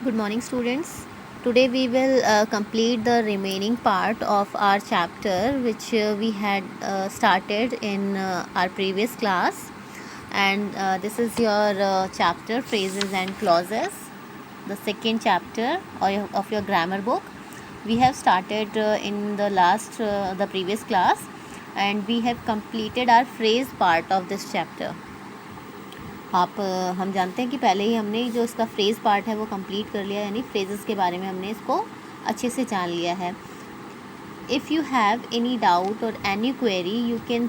Good morning, students. Today we will complete the remaining part of our chapter which we had started in our previous class, and this is your chapter phrases and clauses, the second chapter of your grammar book. We have started in the previous class, and we have completed our phrase part of this chapter. हम जानते हैं कि पहले ही हमने जो इसका phrase part है वो कंप्लीट कर लिया, यानी फ्रेजेस के बारे में हमने इसको अच्छे से जान लिया है. If you have any doubt और any query you can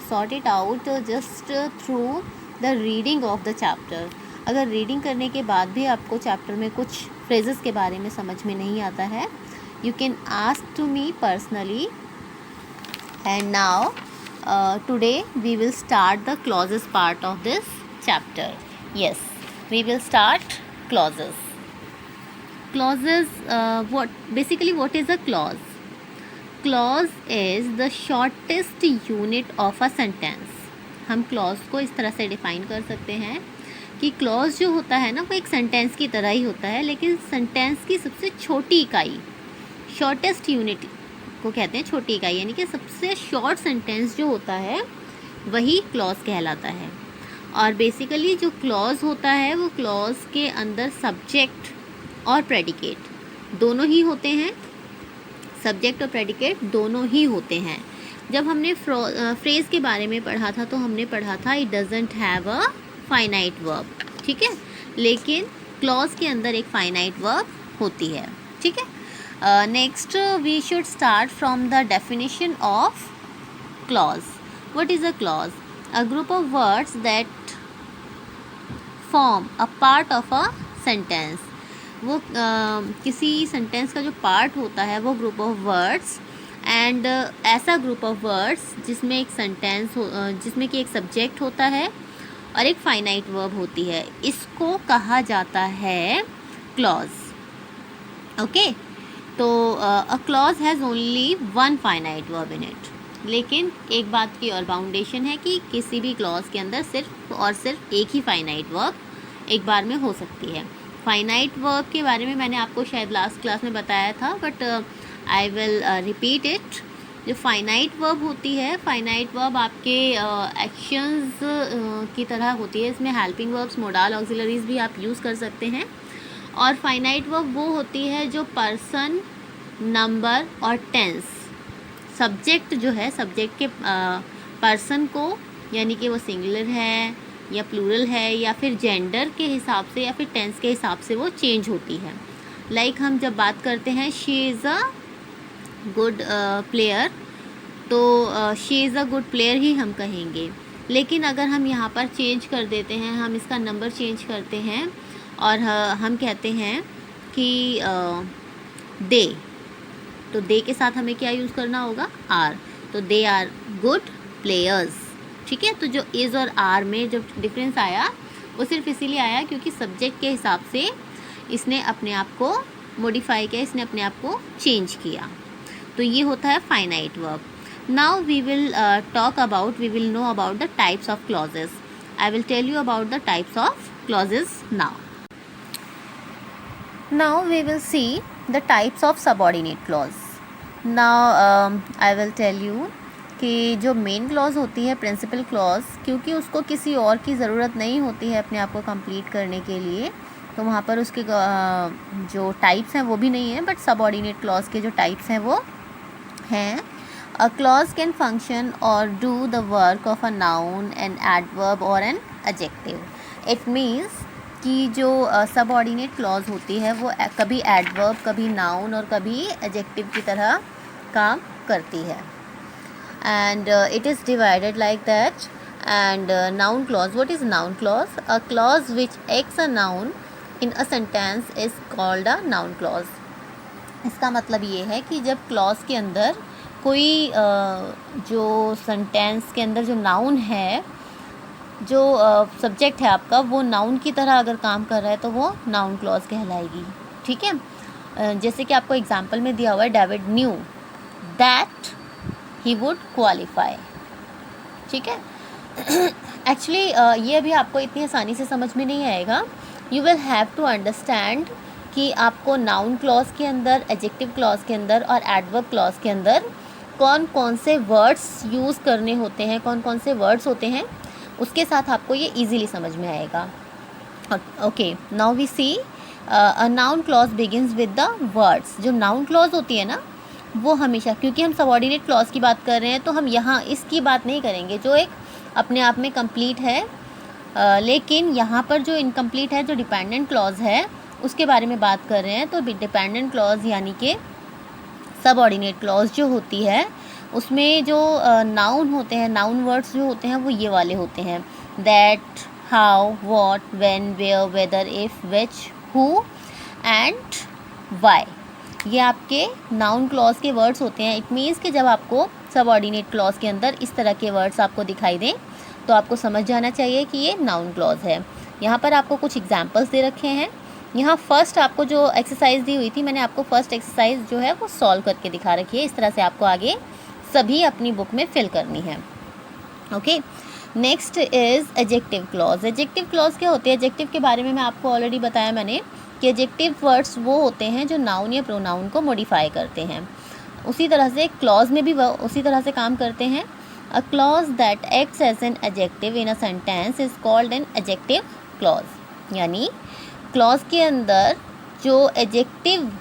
sort it out just through the reading of the chapter. अगर रीडिंग करने के बाद भी आपको चैप्टर में कुछ फ्रेजेस के बारे में समझ में नहीं आता है, you can ask to me personally. And now today we will start the clauses part of this chapter. Yes, we will start clauses. Clauses, what is a clause? Clause is the shortest unit of a sentence. हम clause को इस तरह से define कर सकते हैं कि clause जो होता है ना वो एक sentence की तरह ही होता है, लेकिन sentence की सबसे छोटी इकाई shortest unit को कहते हैं छोटी इकाई, यानी कि सबसे short sentence जो होता है वही clause कहलाता है. और बेसिकली जो क्लॉज होता है वो क्लॉज के अंदर सब्जेक्ट और प्रेडिकेट दोनों ही होते हैं. सब्जेक्ट और प्रेडिकेट दोनों ही होते हैं. जब हमने फ्रेज़ के बारे में पढ़ा था तो हमने पढ़ा था it doesn't have a finite verb, ठीक है, लेकिन क्लॉज के अंदर एक फाइनाइट वर्ब होती है, ठीक है. Next we should start from the definition of clause. What is a clause? A group of words that form a part of a sentence. वो किसी सेंटेंस का जो पार्ट होता है वो ग्रुप ऑफ वर्ड्स, एंड ऐसा ग्रुप ऑफ वर्ड्स जिसमें एक सेंटेंस जिसमें कि एक सब्जेक्ट होता है और एक फाइनाइट वर्ब होती है, इसको कहा जाता है क्लॉज. ओके, तो a clause has only one finite verb in it. लेकिन एक बात की और बाउंडेशन है कि किसी भी क्लॉज के अंदर सिर्फ और सिर्फ एक ही फाइनाइट वर्ब एक बार में हो सकती है. फाइनाइट वर्ब के बारे में मैंने आपको शायद लास्ट क्लास में बताया था, but I will repeat it. जो फाइनाइट वर्ब होती है, फाइनाइट वर्ब आपके एक्शंस की तरह होती है. इसमें हेल्पिंग वर्ब्स, मोडाल, ऑक्सिलरीज भी आप यूज़ कर सकते हैं. और फाइनाइट वर्ब वो होती है जो पर्सन, नंबर और टेंस, सब्जेक्ट जो है, सब्जेक्ट के पर्सन को, यानी कि वो सिंगुलर है या प्लूरल है या फिर जेंडर के हिसाब से या फिर टेंस के हिसाब से वो चेंज होती है. लाइक हम जब बात करते हैं she is a good player, तो she is a good player ही हम कहेंगे. लेकिन अगर हम यहाँ पर चेंज कर देते हैं, हम इसका नंबर चेंज करते हैं और हम कहते हैं कि दे, तो दे के साथ हमें क्या यूज़ करना होगा? आर. तो दे आर गुड प्लेयर्स, ठीक है. तो जो इज़ और आर में जो डिफरेंस आया वो सिर्फ इसीलिए आया क्योंकि सब्जेक्ट के हिसाब से इसने अपने आप को मॉडिफाई किया, इसने अपने आप को चेंज किया. तो ये होता है finite verb. Now we will we will know about the types of clauses. I will tell you about the types of clauses now. Now we will see the types of subordinate clause. Now I will tell you कि जो main clause होती है, principal clause, क्योंकि उसको किसी और की ज़रूरत नहीं होती है अपने आप को कंप्लीट करने के लिए, तो वहाँ पर उसके जो टाइप्स हैं वो भी नहीं है, बट सबऑर्डिनेट क्लॉज के जो टाइप्स हैं वो हैं. अ क्लॉज कैन फंक्शन और do the work of a noun, an adverb और एन एडजेक्टिव. इट मीन्स कि जो सबऑर्डिनेट क्लॉज होती है वो कभी एडवर्ब, कभी नाउन और कभी एडजेक्टिव की तरह काम करती है. And it is divided like that. And noun clause, what is noun clause? A clause which acts a noun in a sentence is called a noun clause. इसका मतलब ये है कि जब क्लॉज के अंदर कोई जो सेंटेंस के अंदर जो नाउन है, जो सब्जेक्ट है आपका, वो नाउन की तरह अगर काम कर रहा है तो वो नाउन क्लॉज कहलाएगी, ठीक है. जैसे कि आपको एग्जांपल में दिया हुआ है, David knew that he would qualify, ठीक है. एक्चुअली ये अभी आपको इतनी आसानी से समझ में नहीं आएगा. You will have to understand कि आपको नाउन क्लॉज के अंदर, एडजेक्टिव क्लॉज के अंदर और एडवर्ब क्लॉज के अंदर कौन कौन से वर्ड्स यूज़ करने होते हैं, कौन कौन से वर्ड्स होते हैं, उसके साथ आपको ये इजीली समझ में आएगा। Okay, now we see a noun clause begins with the words. जो नाउन क्लॉज होती है ना, वो हमेशा, क्योंकि हम सबऑर्डिनेट क्लॉज की बात कर रहे हैं तो हम यहाँ इसकी बात नहीं करेंगे जो एक अपने आप में कंप्लीट है, लेकिन यहाँ पर जो इनकम्प्लीट है, जो डिपेंडेंट क्लॉज है, उसके बारे में बात कर रहे हैं। तो डिपेंडेंट क्लॉज यानी कि सबऑर्डिनेट क्लॉज जो होती है, उसमें जो नाउन होते हैं, नाउन वर्ड्स जो होते हैं वो ये वाले होते हैं, that, how, what, when, where, whether, if, which, who and why. ये आपके नाउन क्लॉज के वर्ड्स होते हैं। इट मीन्स कि जब आपको सबऑर्डिनेट क्लॉज के अंदर इस तरह के वर्ड्स आपको दिखाई दें तो आपको समझ जाना चाहिए कि ये नाउन क्लॉज है। यहाँ पर आपको कुछ एग्जांपल्स दे रखे हैं। यहाँ फर्स्ट आपको जो एक्सरसाइज दी हुई थी, मैंने आपको फर्स्ट एक्सरसाइज जो है वो सॉल्व करके दिखा रखी है। इस तरह से आपको आगे सभी अपनी बुक में फिल करनी है। Okay, next is adjective clause. Adjective clause क्या होते हैं? एडजेक्टिव के बारे में मैं आपको ऑलरेडी बताया मैंने कि एडजेक्टिव वर्ड्स वो होते हैं जो नाउन या प्रोनाउन को मॉडिफाई करते हैं। उसी तरह से क्लॉज में भी वो उसी तरह से काम करते हैं। A clause that acts as an adjective in a sentence is called an adjective clause. यानी क्लॉज के अंदर जो एडजेक्टिव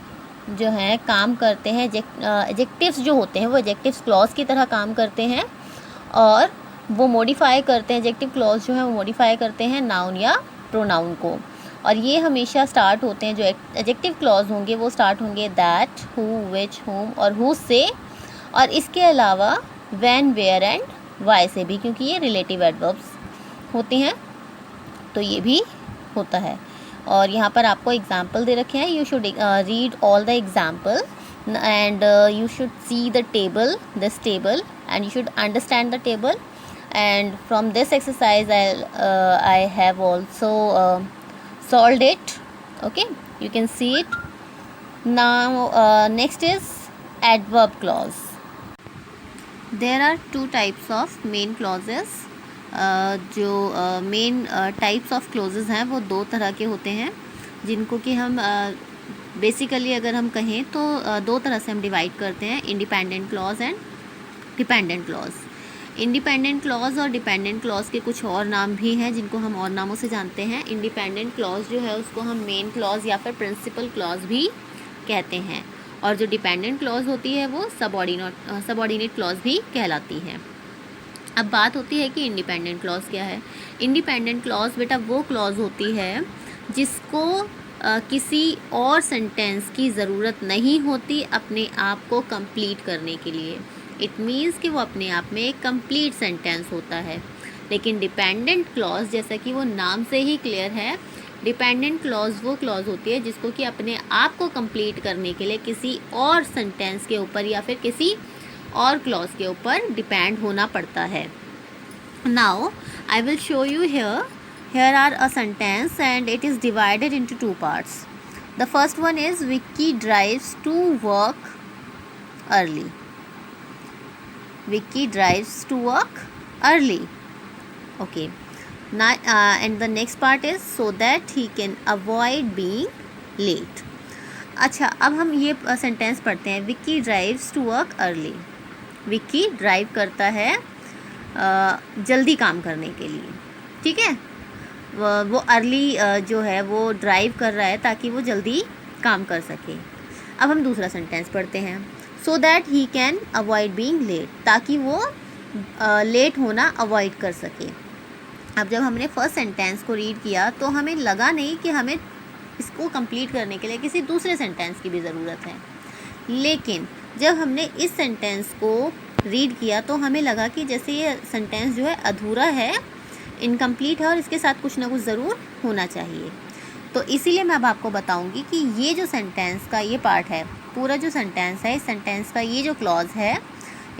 जो हैं काम करते हैं, एडजेक्टिव्स जो होते हैं वो एडजेक्टिव्स क्लॉज की तरह काम करते हैं और वो मॉडिफाई करते हैं। एडजेक्टिव क्लॉज जो है वो मॉडिफाई करते हैं नाउन या प्रोनाउन को। और ये हमेशा स्टार्ट होते हैं, जो एडजेक्टिव क्लॉज होंगे वो स्टार्ट होंगे दैट, हु, विच, हुम और हु से, और इसके अलावा व्हेन, वेयर एंड वाई से भी, क्योंकि ये रिलेटिव एडवर्ब्स होते हैं तो ये भी होता है। और यहाँ पर आपको एग्जाम्पल दे रखे हैं। You should read all the example and you should see the table, this table, and you should understand the table. And from this exercise I have also solved it. Okay, you can see it now. Next is adverb clause. There are two types of main clauses. जो main types of clauses हैं वो दो तरह के होते हैं, जिनको कि हम बेसिकली अगर हम कहें तो दो तरह से हम डिवाइड करते हैं, independent clause and dependent clause. Independent clause और डिपेंडेंट क्लॉज के कुछ और नाम भी हैं जिनको हम और नामों से जानते हैं। इंडिपेंडेंट क्लॉज जो है उसको हम मेन क्लॉज या फिर प्रिंसिपल क्लॉज भी कहते हैं, और जो डिपेंडेंट क्लॉज होती है वो सबऑर्डिनेट क्लॉज भी कहलाती है। अब बात होती है कि इंडिपेंडेंट क्लॉज क्या है। इंडिपेंडेंट क्लॉज बेटा वो क्लॉज होती है जिसको किसी और सेंटेंस की ज़रूरत नहीं होती अपने आप को कंप्लीट करने के लिए। इट मीन्स कि वो अपने आप में एक कंप्लीट सेंटेंस होता है। लेकिन डिपेंडेंट क्लॉज, जैसा कि वो नाम से ही क्लियर है, डिपेंडेंट क्लॉज वो क्लॉज होती है जिसको कि अपने आप को कंप्लीट करने के लिए किसी और सेंटेंस के ऊपर या फिर किसी और क्लॉज के ऊपर डिपेंड होना पड़ता है। Now I will show you here are a sentence and it is divided into two parts. The first one is Vicky drives to work early. Vicky drives to work early. Okay. Now, and the next part is so that he can avoid being late. अच्छा, अब हम ये sentence पढ़ते हैं। Vicky drives to work early. Vicky drive करता है जल्दी काम करने के लिए, ठीक है। वो अर्ली जो है वो ड्राइव कर रहा है ताकि वो जल्दी काम कर सके। अब हम दूसरा सेंटेंस पढ़ते हैं, so that he can avoid being late, ताकि वो लेट होना अवॉइड कर सके। अब जब हमने फर्स्ट सेंटेंस को रीड किया तो हमें लगा नहीं कि हमें इसको कंप्लीट करने के लिए किसी दूसरे सेंटेंस की भी ज़रूरत है, लेकिन जब हमने इस सेंटेंस को रीड किया तो हमें लगा कि जैसे ये सेंटेंस जो है अधूरा है, इनकम्प्लीट है और इसके साथ कुछ ना कुछ ज़रूर होना चाहिए। तो इसीलिए मैं अब आपको बताऊंगी कि ये जो सेंटेंस का ये पार्ट है, पूरा जो सेंटेंस है, इस सेंटेंस का ये जो क्लॉज है,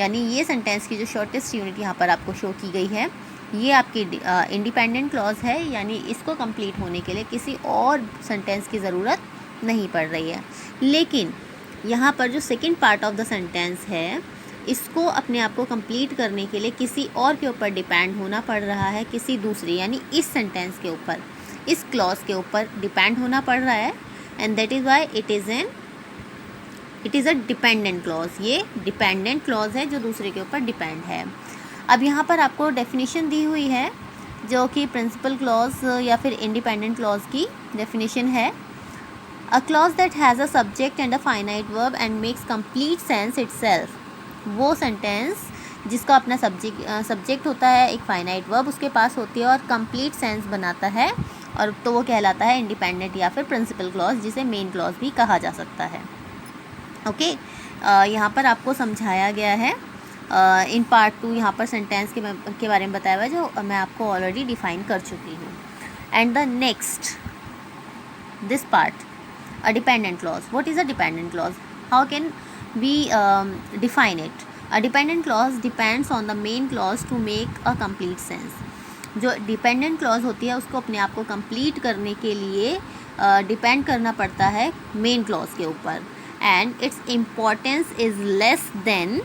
यानी ये सेंटेंस की जो शॉर्टेस्ट यूनिट यहाँ पर आपको शो की गई है, ये आपकी इंडिपेंडेंट क्लॉज है। यानी इसको कंप्लीट होने के लिए किसी और सेंटेंस की ज़रूरत नहीं पड़ रही है। लेकिन यहाँ पर जो second part of the sentence है, इसको अपने आप को कंप्लीट करने के लिए किसी और के ऊपर डिपेंड होना पड़ रहा है, किसी दूसरे, यानी इस सेंटेंस के ऊपर, इस क्लॉज के ऊपर डिपेंड होना पड़ रहा है। And that is why it is a dependent clause. ये डिपेंडेंट क्लॉज है जो दूसरे के ऊपर डिपेंड है। अब यहाँ पर आपको डेफिनेशन दी हुई है जो कि प्रिंसिपल क्लॉज या फिर इंडिपेंडेंट क्लॉज की डेफिनेशन है। अ clause that has a subject and a finite verb and makes complete sense itself. वो सेंटेंस जिसका अपना सब्जेक्ट होता है, एक फाइनाइट वर्ब उसके पास होती है और कंप्लीट सेंस बनाता है, और तो वो कहलाता है इंडिपेंडेंट या फिर प्रिंसिपल क्लॉज, जिसे मेन क्लॉज भी कहा जा सकता है। ओके, यहाँ पर आपको समझाया गया है इन पार्ट 2। यहाँ पर सेंटेंस के बारे में बताया हुआ है जो मैं आपको ऑलरेडी डिफाइन कर चुकी हूँ। And the next this part, a dependent clause. What is a dependent clause? How can we define it? A dependent clause depends on the main clause to make a complete sense. जो dependent clause होती है उसको अपने आप को complete करने के लिए depend करना पड़ता है main clause के ऊपर, and its importance is less than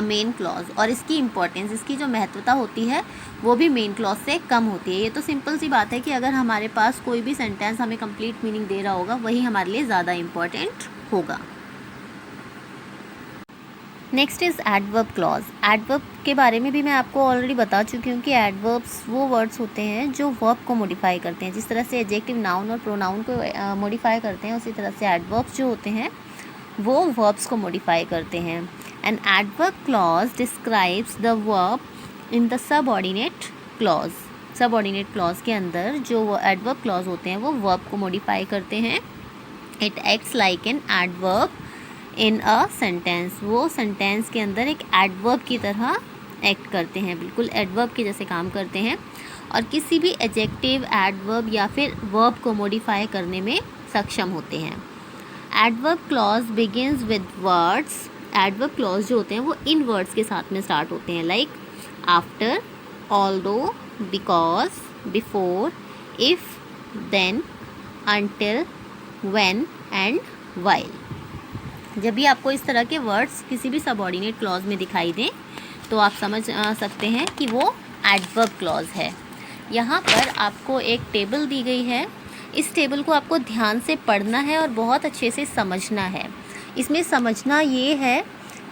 main clause, और इसकी इम्पोर्टेंस, इसकी जो महत्वता होती है वो भी मेन क्लॉज से कम होती है। ये तो सिंपल सी बात है कि अगर हमारे पास कोई भी सेंटेंस हमें कंप्लीट मीनिंग दे रहा होगा वही हमारे लिए ज़्यादा इम्पॉर्टेंट होगा। Next is adverb clause. Adverb के बारे में भी मैं आपको ऑलरेडी बता चुकी हूँ कि एडवर्ब्स वो वर्ड्स होते हैं जो वर्ब को मॉडिफाई करते हैं। जिस तरह से एडजेक्टिव नाउन और प्रोनाउन को मॉडिफाई करते हैं, उसी तरह से एडवर्ब्स जो होते हैं वो वर्ब्स को मॉडिफाई करते हैं। An adverb clause describes the verb in the subordinate clause. Subordinate clause के अंदर जो वो adverb clause होते हैं वो verb को modify करते हैं। It acts like an adverb in a sentence. वो sentence के अंदर एक adverb की तरह act करते हैं, बिल्कुल adverb के जैसे काम करते हैं, और किसी भी adjective, adverb या फिर verb को modify करने में सक्षम होते हैं। Adverb clause begins with words. Adverb clause जो होते हैं वो इन वर्ड्स के साथ में स्टार्ट होते हैं, like after, although, because, before, if, then, until, when and while. जब भी आपको इस तरह के वर्ड्स किसी भी सबऑर्डिनेट क्लॉज में दिखाई दें तो आप समझ सकते हैं कि वो एडवर्ब क्लॉज है। यहाँ पर आपको एक टेबल दी गई है, इस टेबल को आपको ध्यान से पढ़ना है और बहुत अच्छे से समझना है। इसमें समझना ये है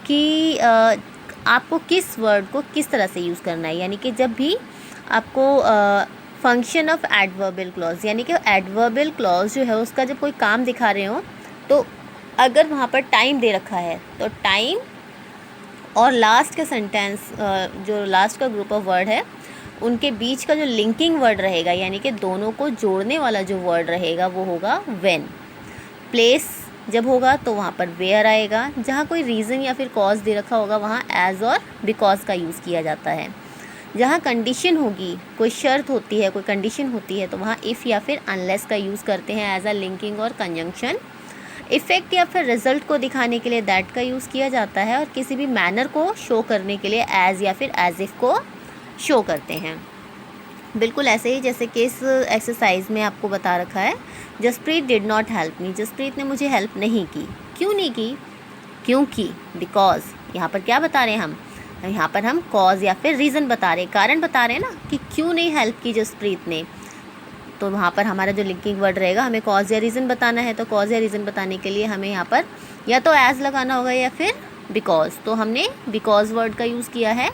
कि आपको किस वर्ड को किस तरह से यूज़ करना है, यानी कि जब भी आपको फंक्शन ऑफ एडवर्बल क्लॉज, यानी कि एडवर्बल क्लॉज जो है उसका जब कोई काम दिखा रहे हो तो अगर वहाँ पर टाइम दे रखा है तो टाइम और लास्ट का सेंटेंस, जो लास्ट का ग्रुप ऑफ वर्ड है उनके बीच का जो लिंकिंग वर्ड रहेगा, यानी कि दोनों को जोड़ने वाला जो वर्ड रहेगा वो होगा व्हेन। प्लेस जब होगा तो वहाँ पर वेयर आएगा। जहाँ कोई रीज़न या फिर कॉज दे रखा होगा वहाँ एज और बिकॉज का यूज़ किया जाता है। जहाँ कंडीशन होगी, कोई शर्त होती है, कोई कंडीशन होती है, तो वहाँ इफ़ या फिर अनलेस का यूज़ करते हैं एज अ लिंकिंग और कंजंक्शन। इफ़ेक्ट या फिर रिजल्ट को दिखाने के लिए दैट का यूज़ किया जाता है, और किसी भी मैनर को शो करने के लिए एज या फिर एज इफ़ को शो करते हैं। बिल्कुल ऐसे ही जैसे कि इस एक्सरसाइज में आपको बता रखा है, Jaspreet did not help me. Jaspreet ने मुझे हेल्प नहीं की। क्यों नहीं की? क्योंकि, बिकॉज। यहाँ पर क्या बता रहे हैं हम? यहाँ पर हम कॉज या फिर रीज़न बता रहे हैं, कारण बता रहे हैं ना कि क्यों नहीं हेल्प की जसप्रीत ने। तो वहाँ पर हमारा जो लिंकिंग वर्ड रहेगा, हमें कॉज या रीज़न बताना है, तो कॉज या रीज़न बताने के लिए हमें यहाँ पर या तो एज लगाना होगा या फिर बिकॉज। तो हमने बिकॉज वर्ड का यूज़ किया है।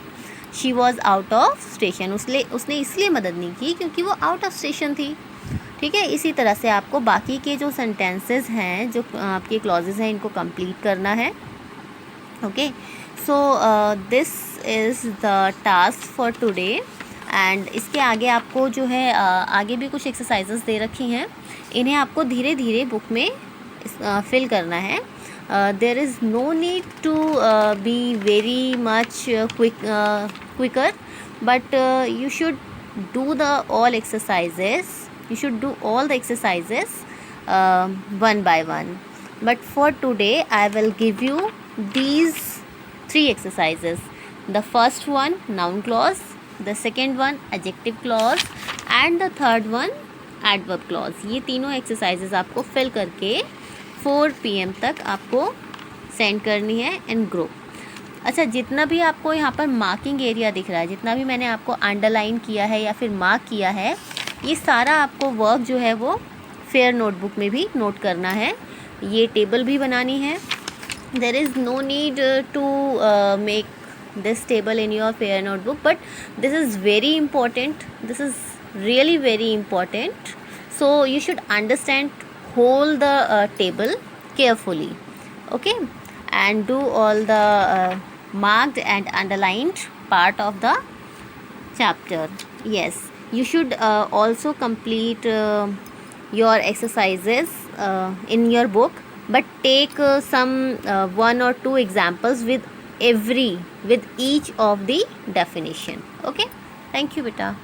She was out of station, उसने इसलिए मदद नहीं की क्योंकि वो आउट ऑफ स्टेशन थी। ठीक है, इसी तरह से आपको बाकी के जो सेंटेंसेस हैं, जो आपके क्लॉजेज हैं, इनको कंप्लीट करना है। Okay, so this is the task for today. And इसके आगे आपको जो है आगे भी कुछ एक्सरसाइजेस दे रखी हैं, इन्हें आपको धीरे धीरे बुक में फिल करना है। there is no need to be very much quicker, but you should do all the exercises one by one. But for today I will give you these 3 exercises. The first one noun clause, the second one adjective clause, and the third one adverb clause. ये तीनों exercises आपको fill करके 4 PM तक आपको send करनी है इन group. अच्छा, जितना भी आपको यहाँ पर मार्किंग एरिया दिख रहा है, जितना भी मैंने आपको अंडरलाइन किया है या फिर मार्क किया है, ये सारा आपको वर्क जो है वो फेयर नोटबुक में भी नोट करना है, ये टेबल भी बनानी है. There is no need to make this table in your fair notebook, but this is very important, this is really very important, so you should understand whole the table carefully, okay, and do all the marked and underlined part of the chapter. Yes, you should also complete your exercises in your book, but take some one or two examples with each of the definition. Okay, thank you beta.